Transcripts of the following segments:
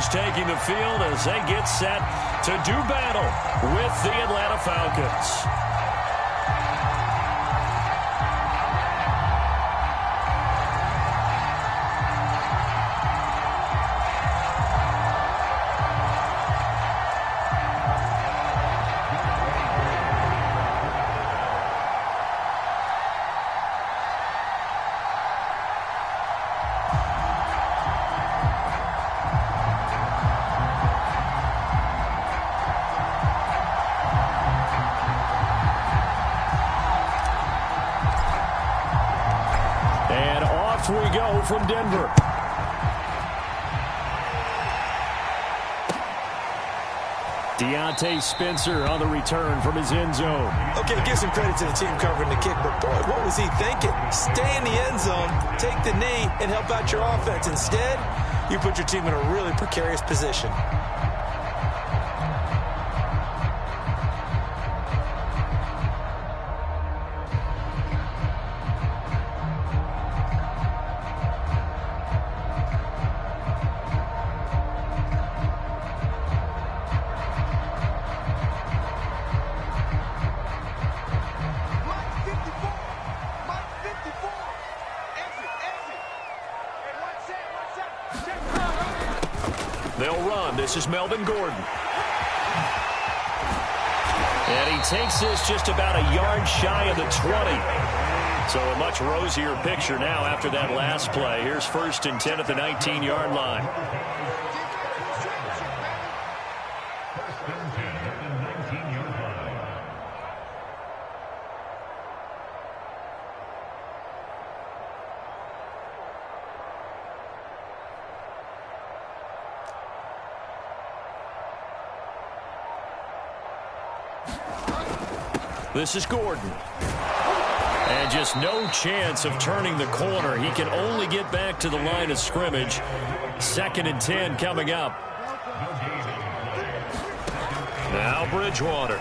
is taking the field as they get set to do battle with the Atlanta Falcons. We go from Denver. Deontay Spencer on the return from his end zone. Okay, give some credit to the team covering the kick, but boy, what was he thinking? Stay in the end zone, take the knee, and help out your offense. Instead, you put your team in a really precarious position. They'll run. This is Melvin Gordon. And he takes this just about a yard shy of the 20. So a much rosier picture now after that last play. Here's 1st and 10 at the 19-yard line. This is Gordon. And just no chance of turning the corner. He can only get back to the line of scrimmage. 2nd and 10 coming up. Now Bridgewater.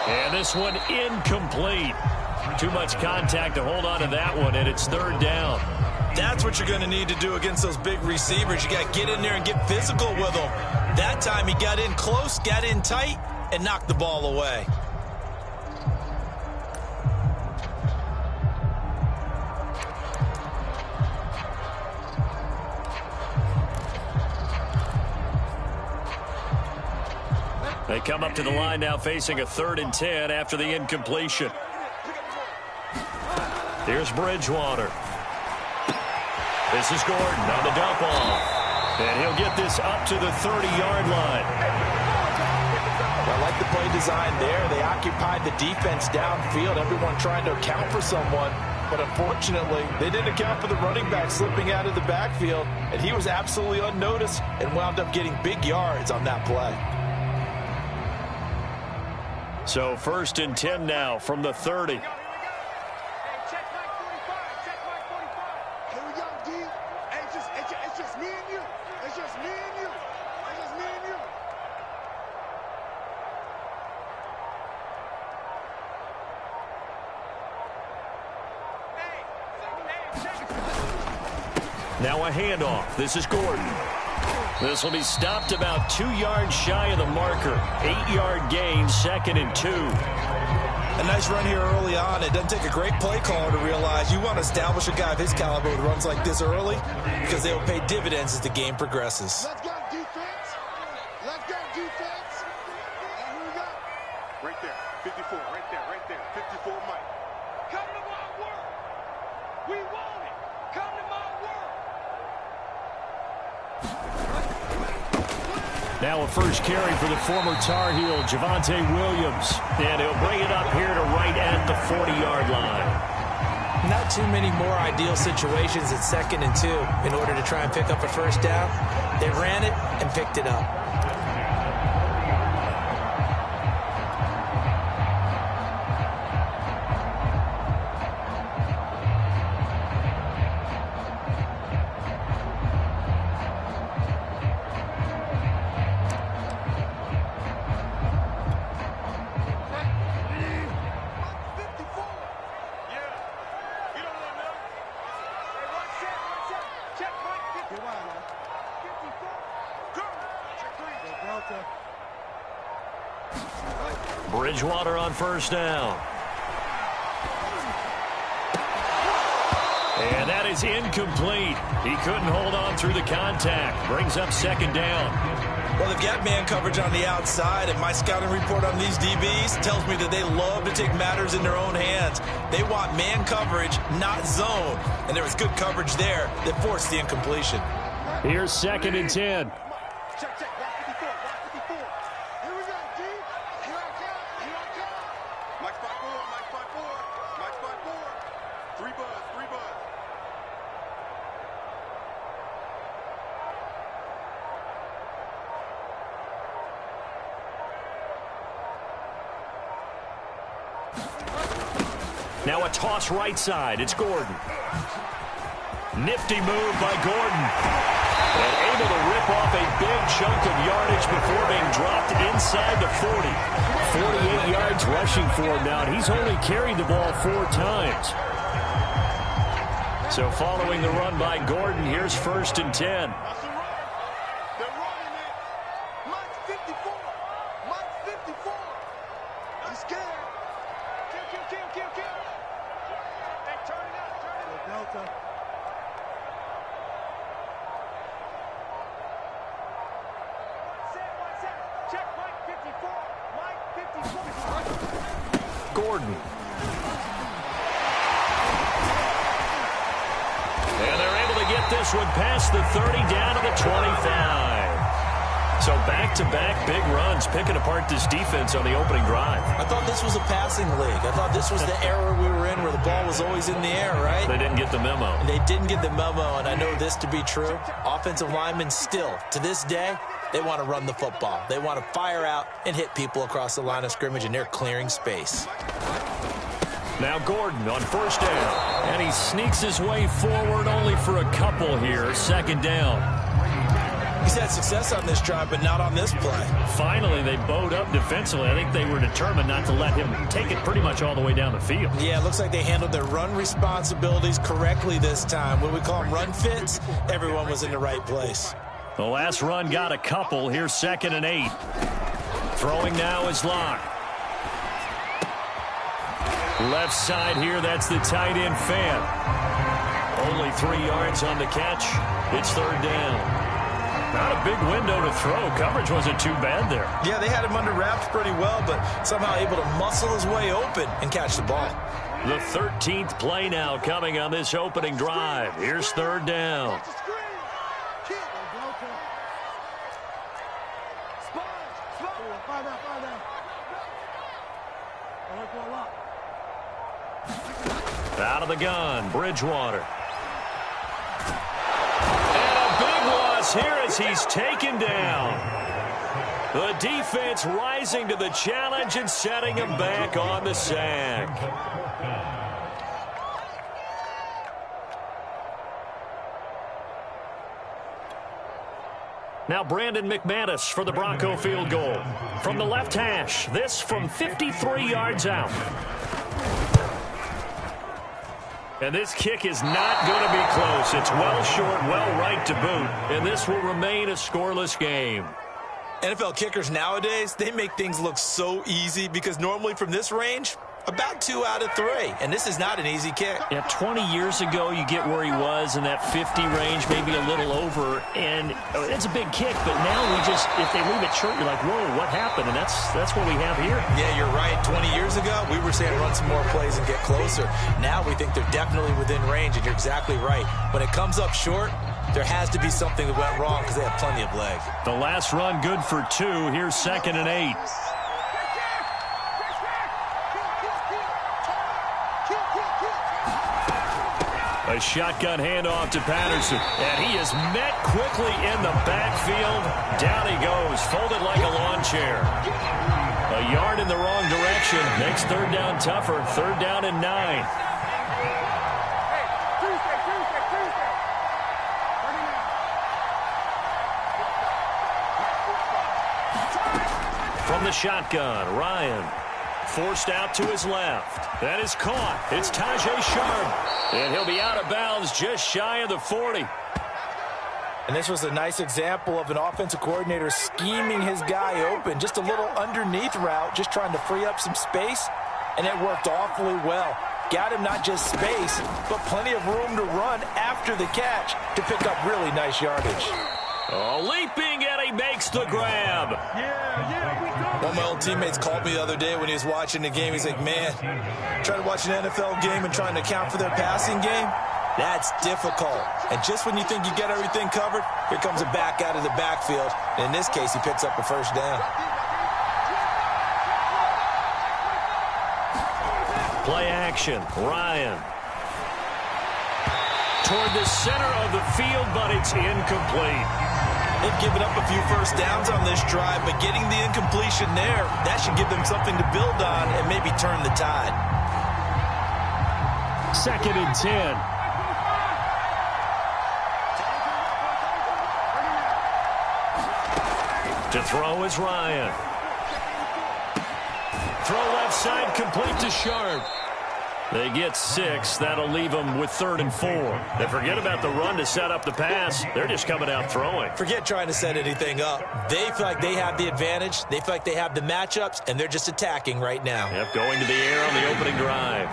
And this one incomplete. Too much contact to hold on to that one, and it's 3rd down. That's what you're going to need to do against those big receivers. You got to get in there and get physical with them. That time he got in close, got in tight, and knocked the ball away. They come up to the line now facing a 3rd and 10 after the incompletion. Here's Bridgewater. This is Gordon on the dump off. And he'll get this up to the 30-yard line. I like the play design there. They occupied the defense downfield, everyone trying to account for someone. But unfortunately, they didn't account for the running back slipping out of the backfield. And he was absolutely unnoticed and wound up getting big yards on that play. So 1st and 10 now from the 30. Now a handoff. This is Gordon. This will be stopped about 2 yards shy of the marker. 8-yard gain, 2nd and 2. A nice run here early on. It doesn't take a great play caller to realize you want to establish a guy of his caliber who runs like this early because they will pay dividends as the game progresses. Let's go defense. Let's go defense. And here we go. Right there. 54. Right there. Right there. 54 Mike. Come to my work. We want it. Come to my work. Now a first carry for the former Tar Heel, Javonte Williams. And he'll bring it up here to right at the 40-yard line. Not too many more ideal situations at 2nd and 2 in order to try and pick up a first down. They ran it and picked it up. Check Bridgewater on first down. And that is incomplete. He couldn't hold on through the contact. Brings up second down. Well, they've got man coverage on the outside, and my scouting report on these DBs tells me that they love to take matters in their own hands. They want man coverage, not zone. And there was good coverage there that forced the incompletion. Here's second and 10. Check, check. Watch 54. Watch 54. Here we go, D. Here I come. Here I come. Mike spot 4. Mike spot 4. Mike spot 4. 3 buzz. 3 buzz. Now a toss right side. It's Gordon. Nifty move by Gordon. And able to rip off a big chunk of yardage before being dropped inside the 40. 48 yards rushing for him now, and he's only carried the ball 4 times. So following the run by Gordon, here's first and 10. That's a run. They're running it. Mike's 54. Mike's 54. He's scared. Kill. Hey, turn it up. Delta. Check Mike 54. Mike 54. Gordon. And they're able to get this one past the 30 down to the 25. So back-to-back big runs picking apart this defense on the opening drive. I thought this was a passing league. I thought this was the era we were in where the ball was always in the air, right? They didn't get the memo. They didn't get the memo, and I know this to be true. Offensive linemen still, to this day, they want to run the football. They want to fire out and hit people across the line of scrimmage, and they're clearing space. Now Gordon on first down. And he sneaks his way forward only for a couple here. Second down. He's had success on this drive, but not on this play. Finally, they bowed up defensively. I think they were determined not to let him take it pretty much all the way down the field. Yeah, it looks like they handled their run responsibilities correctly this time. When we call them run fits, everyone was in the right place. The last run got a couple. Here's second and 8. Throwing now is Locke. Left side here, that's the tight end Fan. Only 3 yards on the catch. It's third down. Not a big window to throw. Coverage wasn't too bad there. Yeah, they had him under wraps pretty well, but somehow able to muscle his way open and catch the ball. The 13th play now coming on this opening drive. Here's third down. Out of the gun, Bridgewater. Here as he's taken down. The defense rising to the challenge and setting him back on the sack. Now Brandon McManus for the Bronco field goal. From the left hash, this from 53 yards out. And this kick is not going to be close. It's well short, well right to boot. And this will remain a scoreless game. NFL kickers nowadays, they make things look so easy because normally from this range, about 2 out of 3. And this is not an easy kick. Yeah, 20 years ago, you get where he was in that 50 range, maybe a little over. And it's a big kick, but now we just, if they leave it short, you're like, whoa, what happened? And that's what we have here. Yeah, you're right. 20 years ago, we were saying run some more plays and get closer. Now we think they're definitely within range, and you're exactly right. When it comes up short, there has to be something that went wrong because they have plenty of leg. The last run good for 2. Here's second and 8. A shotgun handoff to Patterson. And he is met quickly in the backfield. Down he goes, folded like a lawn chair. A yard in the wrong direction. Makes third down tougher. Third down and 9. From the shotgun, Ryan. Forced out to his left. That is caught. It's Tajay Sharp. And he'll be out of bounds just shy of the 40. And this was a nice example of an offensive coordinator scheming his guy open. Just a little underneath route, just trying to free up some space, and it worked awfully well. Got him not just space, but plenty of room to run after the catch to pick up really nice yardage. Oh, leaping, and he makes the grab. One of my old teammates called me the other day when he was watching the game. He's like, man, trying to watch an NFL game and trying to account for their passing game? That's difficult. And just when you think you get everything covered, here comes a back out of the backfield. And in this case, he picks up a first down. Play action, Ryan. Toward the center of the field, but it's incomplete. They've given up a few first downs on this drive, but getting the incompletion there, that should give them something to build on and maybe turn the tide. 2nd and 10. To throw is Ryan. Throw left side, complete to Sharp. They get 6. That'll leave them with 3rd and 4. They forget about the run to set up the pass. They're just coming out throwing. Forget trying to set anything up. They feel like they have the advantage. They feel like they have the matchups, and they're just attacking right now. Yep, going to the air on the opening drive.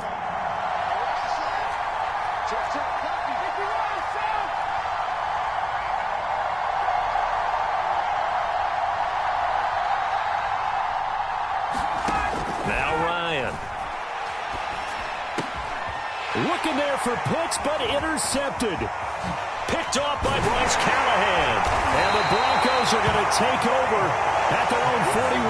Looking there for Pitts, but intercepted. Picked off by Bryce Callahan. And the Broncos are going to take over at their own 41.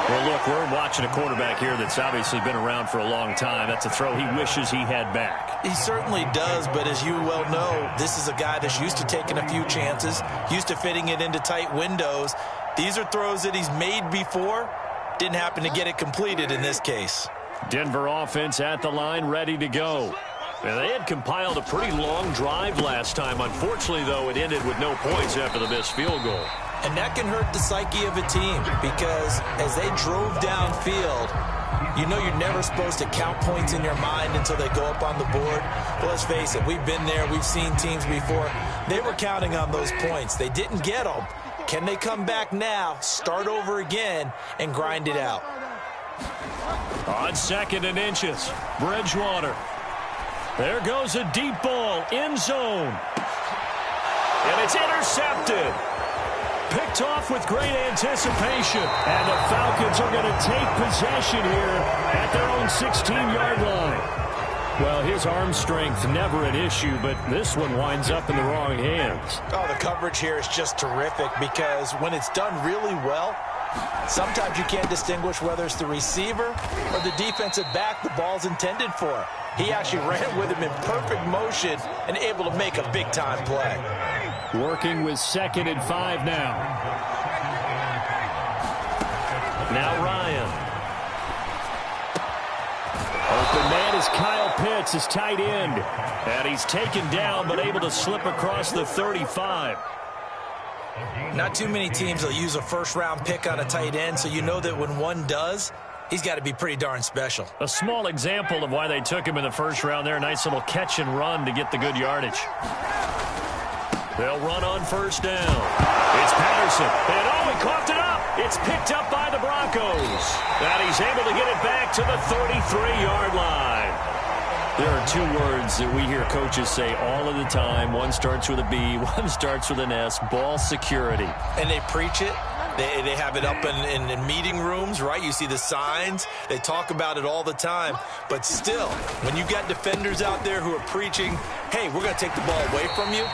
Well, look, we're watching a quarterback here that's obviously been around for a long time. That's a throw he wishes he had back. He certainly does, but as you well know, this is a guy that's used to taking a few chances, used to fitting it into tight windows. These are throws that he's made before. Didn't happen to get it completed in this case. Denver offense at the line, ready to go. And they had compiled a pretty long drive last time. Unfortunately, though, it ended with no points after the missed field goal. And that can hurt the psyche of a team because as they drove downfield, you know you're never supposed to count points in your mind until they go up on the board. But let's face it, we've been there. We've seen teams before. They were counting on those points. They didn't get them. Can they come back now, start over again, and grind it out? On 2nd and inches, Bridgewater. There goes a deep ball, end zone. And it's intercepted. Picked off with great anticipation. And the Falcons are going to take possession here at their own 16-yard line. Well, his arm strength never an issue, but this one winds up in the wrong hands. Oh, the coverage here is just terrific because when it's done really well, sometimes you can't distinguish whether it's the receiver or the defensive back the ball's intended for. He actually ran with him in perfect motion and able to make a big-time play. Working with 2nd and 5 now. Now Ryan. Open man is Kyle Pitts, his tight end. And he's taken down but able to slip across the 35. Not too many teams will use a first-round pick on a tight end, so you know that when one does, he's got to be pretty darn special. A small example of why they took him in the first round there. Nice little catch and run to get the good yardage. They'll run on first down. It's Patterson. And oh, he coughed it up. It's picked up by the Broncos. And he's able to get it back to the 33-yard line. There are 2 words that we hear coaches say all of the time. One starts with a B, one starts with an S, ball security. And they preach it. They have it up in meeting rooms, right? You see the signs. They talk about it all the time. But still, when you got defenders out there who are preaching, hey, we're going to take the ball away from you,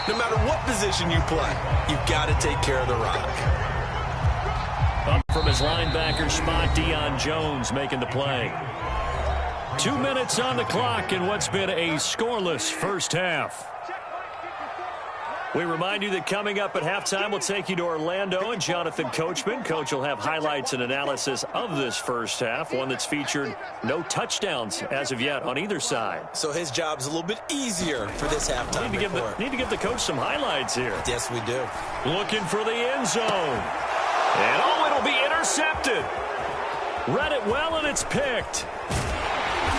no matter what position you play, you've got to take care of the rock. Up from his linebacker spot, Deion Jones making the play. 2 minutes on the clock in what's been a scoreless first half. We remind you that coming up at halftime, we'll take you to Orlando and Jonathan Coachman. Coach will have highlights and analysis of this first half, one that's featured no touchdowns as of yet on either side. So his job's a little bit easier for this halftime report. Need to give the coach some highlights here. Yes, we do. Looking for the end zone. And oh, it'll be intercepted. Read it well, and it's picked.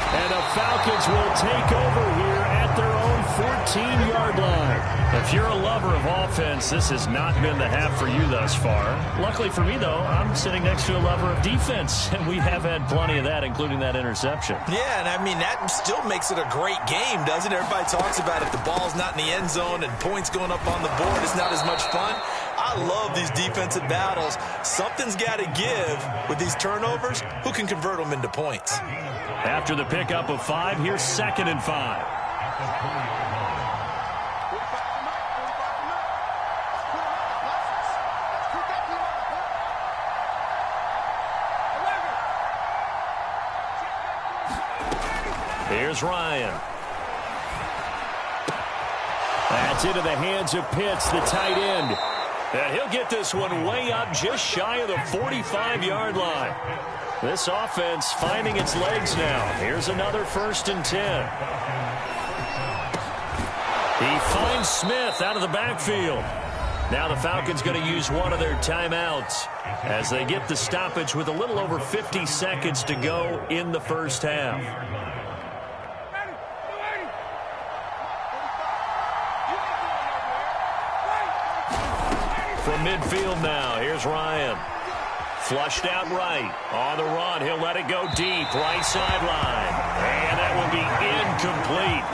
And the Falcons will take over here at their own 14-yard line. If you're a lover of offense, this has not been the half for you thus far. Luckily for me, though, I'm sitting next to a lover of defense, and we have had plenty of that, including that interception. Yeah, and I mean, that still makes it a great game, doesn't it? Everybody talks about if the ball's not in the end zone and points going up on the board, it's not as much fun. I love these defensive battles. Something's got to give with these turnovers. Who can convert them into points? After the pickup of 5, here's 2nd and 5. Here's Ryan. That's into the hands of Pitts, the tight end. And he'll get this one way up just shy of the 45-yard line. This offense finding its legs now. Here's another 1st and 10. He finds Smith out of the backfield. Now the Falcons going to use one of their timeouts as they get the stoppage with a little over 50 seconds to go in the first half. From midfield now, here's Ryan. Flushed out right. On the run, he'll let it go deep. Right sideline. And that will be incomplete.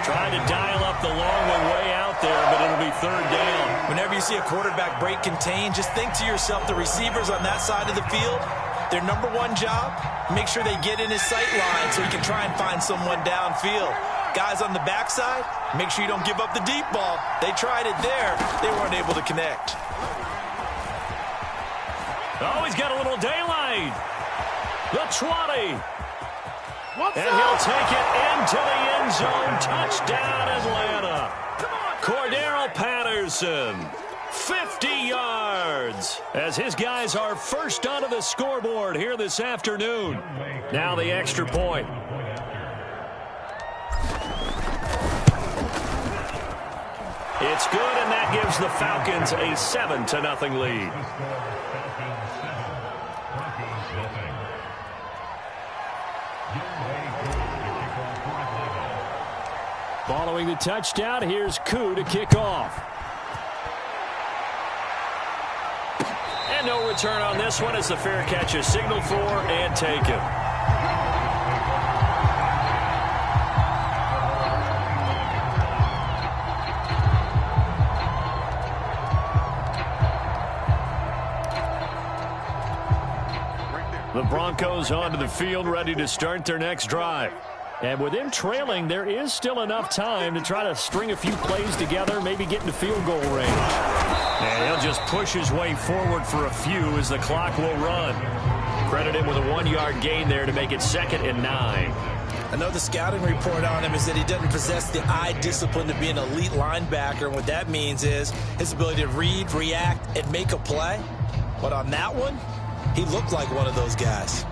Trying to dial up the long one way out there, but it'll be 3rd down. Whenever you see a quarterback break contain, just think to yourself, the receivers on that side of the field, their number one job, make sure they get in his sight line so he can try and find someone downfield. Guys on the backside, make sure you don't give up the deep ball. They tried it there. They weren't able to connect. Oh, he's got a little daylight. The 20. And he'll take it into the end zone. Touchdown, Atlanta. Cordero Patterson, 50 yards. As his guys are first onto the scoreboard here this afternoon. Now the extra point. It's good, and that gives the Falcons a 7-0 lead. Following the touchdown, here's Koo to kick off. And no return on this one as the fair catch is signaled for and taken. The Broncos onto the field, ready to start their next drive. And with them trailing, there is still enough time to try to string a few plays together, maybe get into field goal range. And he'll just push his way forward for a few as the clock will run. Credit him with a 1-yard gain there to make it 2nd and 9. I know the scouting report on him is that he doesn't possess the eye discipline to be an elite linebacker. And what that means is his ability to read, react, and make a play. But on that one, he looked like one of those guys.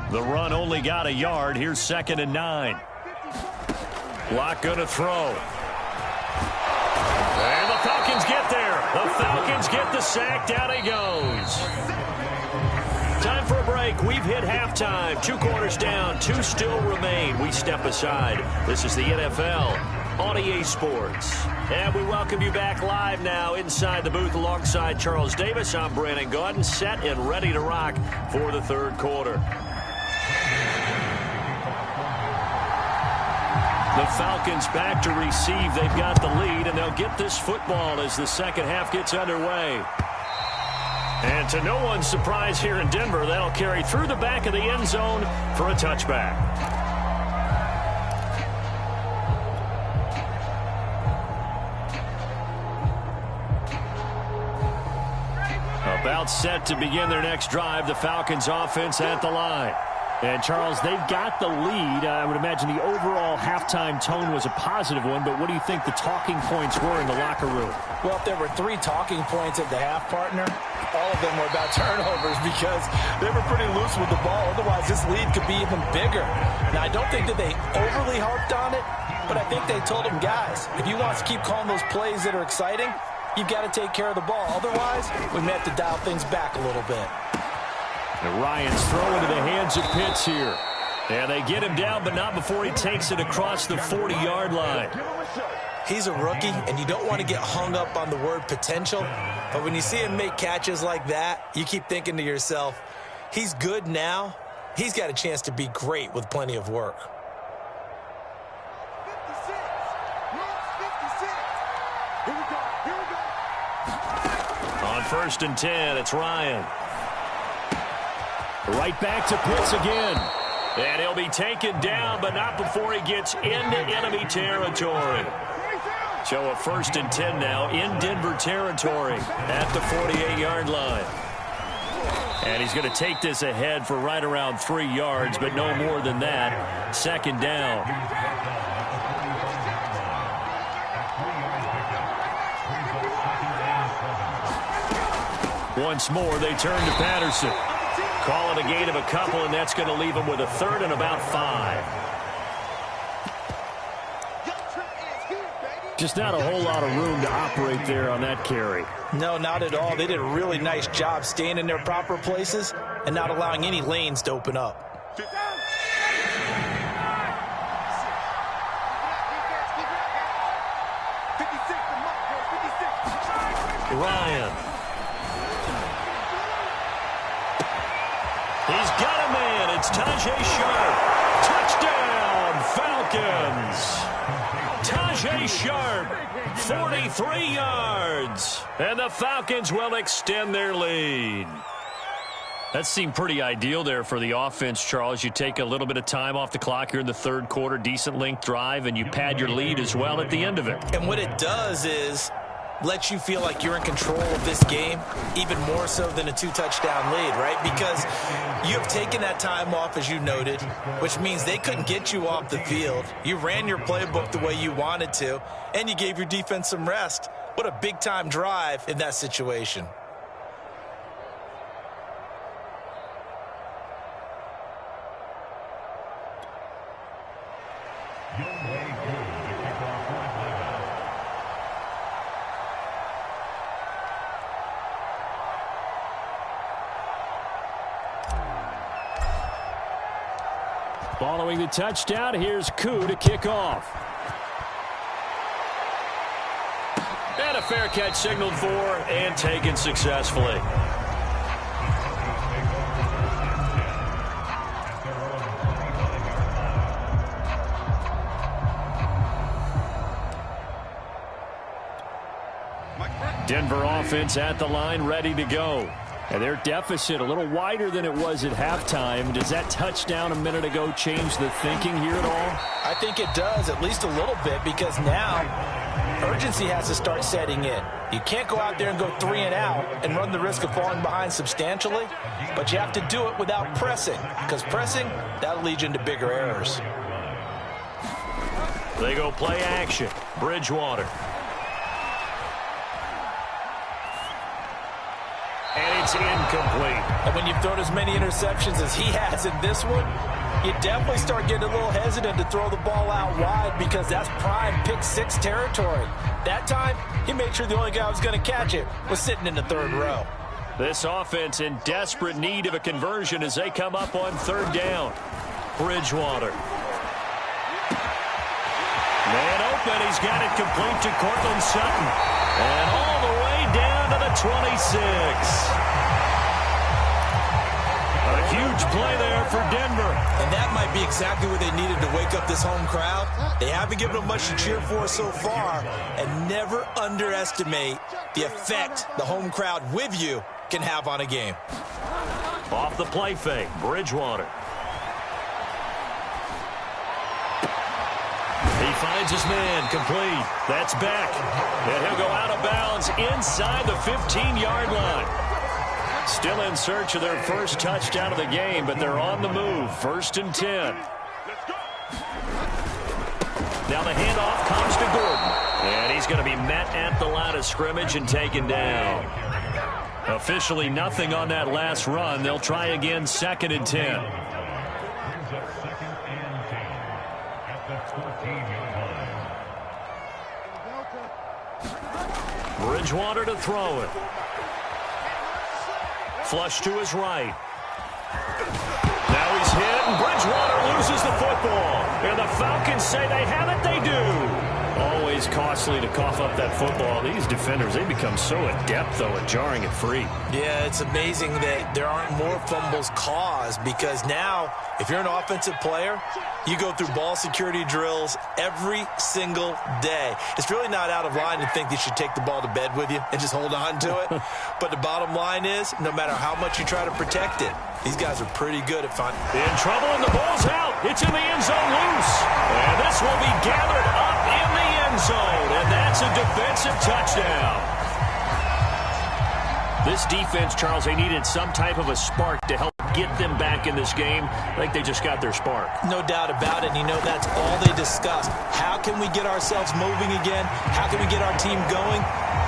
The run only got a yard. Here's 2nd and 9. Block going to throw. And the Falcons get there. The Falcons get the sack. Down he goes. Time for a break. We've hit halftime. 2 quarters down. 2 still remain. We step aside. This is the NFL on EA Sports. And we welcome you back live now inside the booth alongside Charles Davis. I'm Brandon Gaudin, set and ready to rock for the 3rd quarter. The Falcons back to receive. They've got the lead, and they'll get this football as the second half gets underway. And to no one's surprise here in Denver, that'll carry through the back of the end zone for a touchback. About set to begin their next drive, the Falcons offense at the line. And, Charles, they've got the lead. I would imagine the overall halftime tone was a positive one, but what do you think the talking points were in the locker room? Well, if there were 3 talking points at the half, partner, all of them were about turnovers because they were pretty loose with the ball. Otherwise, this lead could be even bigger. Now, I don't think that they overly harped on it, but I think they told them, guys, if you want to keep calling those plays that are exciting, you've got to take care of the ball. Otherwise, we may have to dial things back a little bit. And Ryan's throw into the hands of Pitts here. And they get him down, but not before he takes it across the 40-yard line. He's a rookie, and you don't want to get hung up on the word potential. But when you see him make catches like that, you keep thinking to yourself, he's good now. He's got a chance to be great with plenty of work. 56. Yes, 56. Here we go. Here we go. On 1st and 10, it's Ryan. Right back to Pitts again. And he'll be taken down, but not before he gets into enemy territory. So a 1st and 10 now in Denver territory at the 48-yard line. And he's going to take this ahead for right around 3 yards, but no more than that. 2nd down. Once more, they turn to Patterson. Call it a gain of a couple, and that's going to leave him with a 3rd and about 5. Just not a whole lot of room to operate there on that carry. No, not at all. They did a really nice job staying in their proper places and not allowing any lanes to open up. Ryan. He's got a man. It's Tajay Sharp. Touchdown, Falcons. Tajay Sharp, 43 yards. And the Falcons will extend their lead. That seemed pretty ideal there for the offense, Charles. You take a little bit of time off the clock here in the 3rd quarter, decent length drive, and you pad your lead as well at the end of it. And what it does is lets you feel like you're in control of this game, even more so than a 2-touchdown lead, right? Because you have taken that time off, as you noted, which means they couldn't get you off the field. You ran your playbook the way you wanted to, and you gave your defense some rest. What a big-time drive in that situation. Following the touchdown, here's Koo to kick off. And a fair catch signaled for and taken successfully. Denver offense at the line, ready to go. And their deficit a little wider than it was at halftime. Does that touchdown a minute ago change the thinking here at all? I think it does, at least a little bit, because now urgency has to start setting in. You can't go out there and go 3 and out and run the risk of falling behind substantially, but you have to do it without pressing, because pressing, that'll lead you into bigger errors. They go play action. Bridgewater. And it's incomplete. And when you've thrown as many interceptions as he has in this one, you definitely start getting a little hesitant to throw the ball out wide because that's prime pick 6 territory. That time, he made sure the only guy who was going to catch it was sitting in the 3rd row. This offense in desperate need of a conversion as they come up on 3rd down. Bridgewater. Man open. He's got it complete to Cortland Sutton. And all the way down to the 26. A huge play there for Denver. And that might be exactly what they needed to wake up this home crowd. They haven't given them much to cheer for so far. And never underestimate the effect the home crowd with you can have on a game. Off the play fake, Bridgewater. He finds his man, complete. That's back. And he'll go out of bounds inside the 15-yard line. Still in search of their first touchdown of the game, but they're on the move. 1st and 10. Now the handoff comes to Gordon. And he's going to be met at the line of scrimmage and taken down. Officially nothing on that last run. They'll try again 2nd and 10. Bridgewater to throw it. Flush to his right. Now he's hit, and Bridgewater football. And the Falcons say they have it, they do. Always costly to cough up that football. These defenders, they become so adept, though, at jarring it free. Yeah, it's amazing that there aren't more fumbles caused, because now, if you're an offensive player, you go through ball security drills every single day. It's really not out of line to think that you should take the ball to bed with you and just hold on to it. But the bottom line is, no matter how much you try to protect it, these guys are pretty good at finding. In trouble, and the ball's out. It's in the end zone loose. And this will be gathered up in the end zone. And that's a defensive touchdown. This defense, Charles, they needed some type of a spark to help get them back in this game. I think they just got their spark. No doubt about it. And you know, that's all they discussed. How can we get ourselves moving again? How can we get our team going?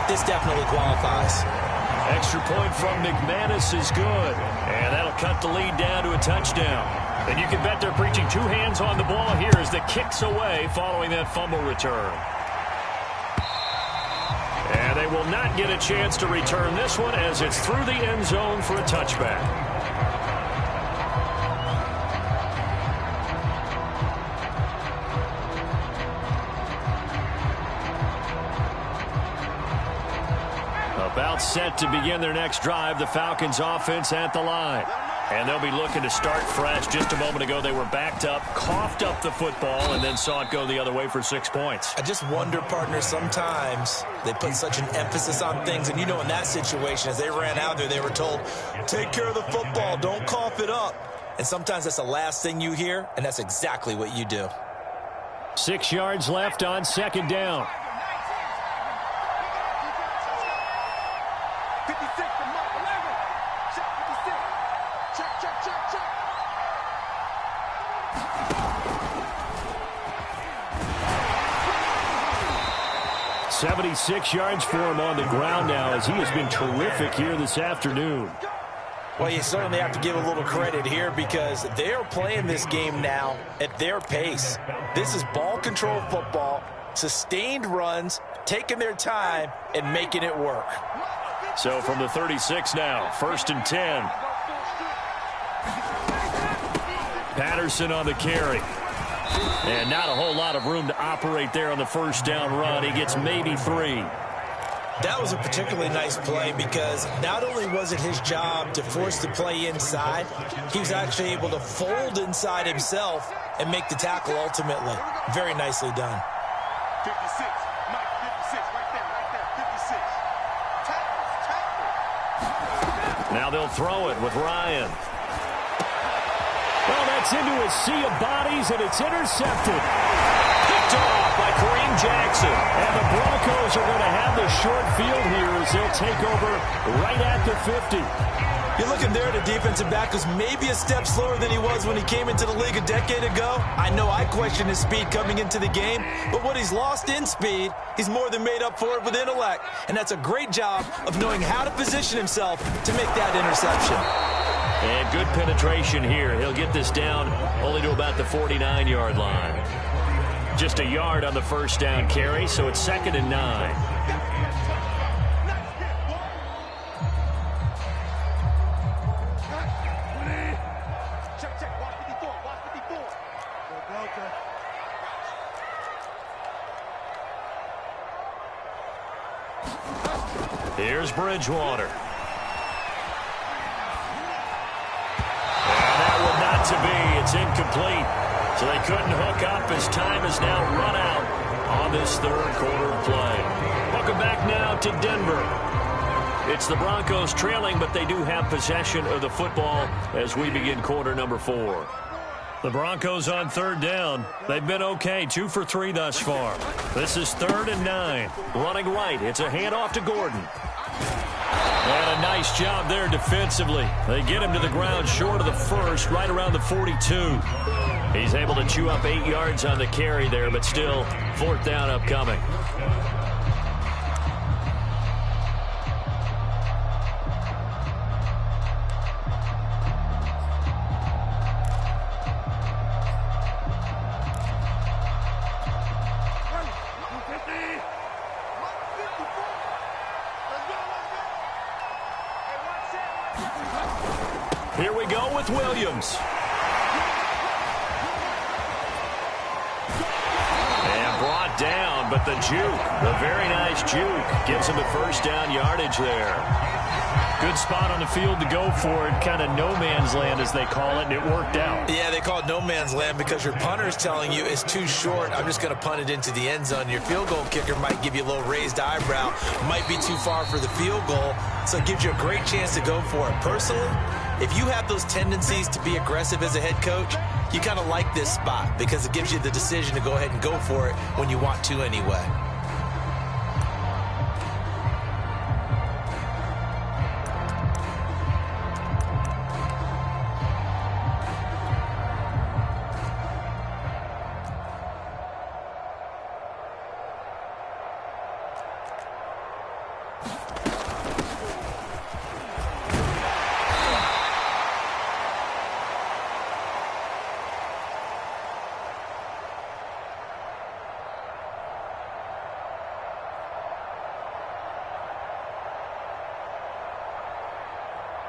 This definitely qualifies. Extra point from McManus is good. And that'll cut the lead down to a touchdown. And you can bet they're preaching two hands on the ball here as the kick's away following that fumble return. And they will not get a chance to return this one as it's through the end zone for a touchback. About set to begin their next drive, the Falcons offense at the line. And they'll be looking to start fresh. Just a moment ago, they were backed up, coughed up the football, and then saw it go the other way for 6 points. I just wonder, partner, sometimes they put such an emphasis on things. And, you know, in that situation, as they ran out there, they were told, take care of the football, don't cough it up. And sometimes that's the last thing you hear, and that's exactly what you do. 6 yards left on second down. 56 to Mark 11. Check 56. Check, check, check, check. .76 yards for him on the ground now, as he has been terrific here this afternoon. Well, you certainly have to give a little credit here, because they are playing this game now at their pace. This is ball control football, sustained runs, taking their time and making it work. So from the 36 now, 1st and 10. Patterson on the carry. And not a whole lot of room to operate there on the first down run. He gets maybe 3. That was a particularly nice play, because not only was it his job to force the play inside, he was actually able to fold inside himself and make the tackle ultimately. Very nicely done. 56. Mike, 56. Right there, 56. Tackles. Now they'll throw it with Ryan. Well, that's into a sea of bodies, and it's intercepted. Picked off by Kareem Jackson. And the Broncos are going to have the short field here as they'll take over right at the 50. You're looking there at a defensive back who's maybe a step slower than he was when he came into the league a decade ago. I know I questioned his speed coming into the game, but what he's lost in speed, he's more than made up for it with intellect. And that's a great job of knowing how to position himself to make that interception. And good penetration here. He'll get this down only to about the 49-yard line. Just a yard on the first down carry, so it's 2nd and 9. Check, check. Watch 54. Watch 54. Go, go, go. Here's Bridgewater. To be, it's incomplete. So they couldn't hook up as time is now run out on this third quarter of play. Welcome back now to Denver. It's the Broncos trailing, but they do have possession of the football as we begin quarter number 4. The Broncos on 3rd down. They've been okay, 2 for 3 thus far. This is 3rd and 9. Running right, it's a handoff to Gordon. And a nice job there defensively. They get him to the ground short of the first, right around the 42. He's able to chew up 8 yards on the carry there, but still 4th down upcoming. Here we go with Williams. but the juke, the very nice juke, gets him the first down yardage there. Good spot on the field to go for it, kind of no man's land as they call it, and it worked out. Yeah, they call it no man's land because your punter's telling you it's too short. I'm just going to punt it into the end zone. Your field goal kicker might give you a little raised eyebrow, might be too far for the field goal, so it gives you a great chance to go for it. Personally, if you have those tendencies to be aggressive as a head coach, you kind of like this spot because it gives you the decision to go ahead and go for it when you want to anyway.